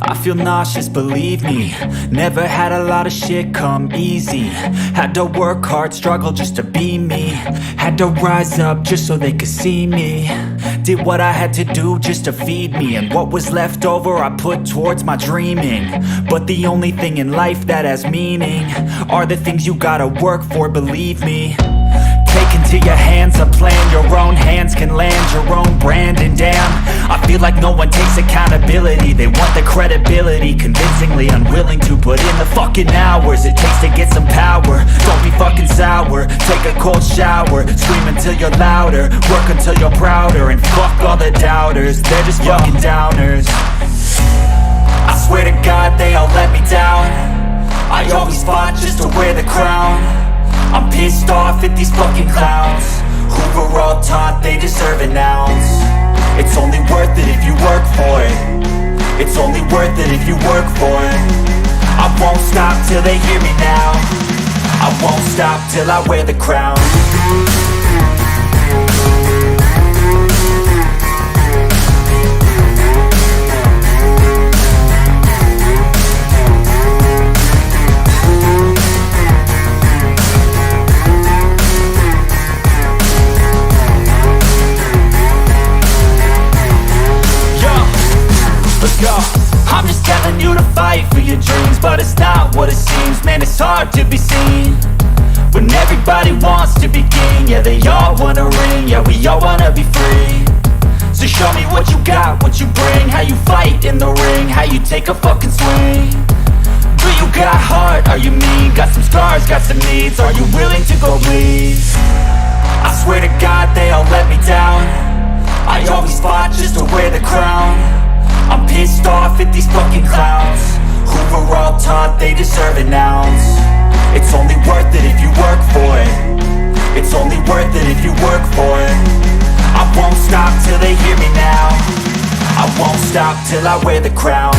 I feel nauseous, believe me. Never had a lot of shit come easy. Had to work hard, struggle just to be me. Had to rise up just so they could see me. Did what I had to do just to feed me. And what was left over I put towards my dreaming. But the only thing in life that has meaning are the things you gotta work for, believe me. Take into your hands a plan. Your own hands can land your own brand. And damn, I feel like no one takes accountability. They want the credibility, convincingly unwilling to put in the fucking hours it takes to get some power. Don't be fucking sour, take a cold shower. Scream until you're louder, work until you're prouder. And fuck all the doubters, they're just fucking downers. I swear to God they all let me down. I always fought just to wear the crown. I'm pissed off at these fucking clowns who were all taught they deserve an ounce. It's only worth it if you work for it. It's only worth it if you work for it. I won't stop till they hear me now. I won't stop till I wear the crown. I'm just telling you to fight for your dreams, but it's not what it seems. Man, it's hard to be seen when everybody wants to be king. Yeah, they all wanna ring, yeah, we all wanna be free. So show me what you got, what you bring, how you fight in the ring, how you take a fucking swing. Do you got heart, are you mean? Got some scars, got some needs, are you willing to go bleed? I swear to God they all let me down. I always fought just to wear the crown. I'm pissed off at these fucking clowns who were all taught they deserve an ounce. It's only worth it if you work for it. It's only worth it if you work for it. I won't stop till they hear me now. I won't stop till I wear the crown.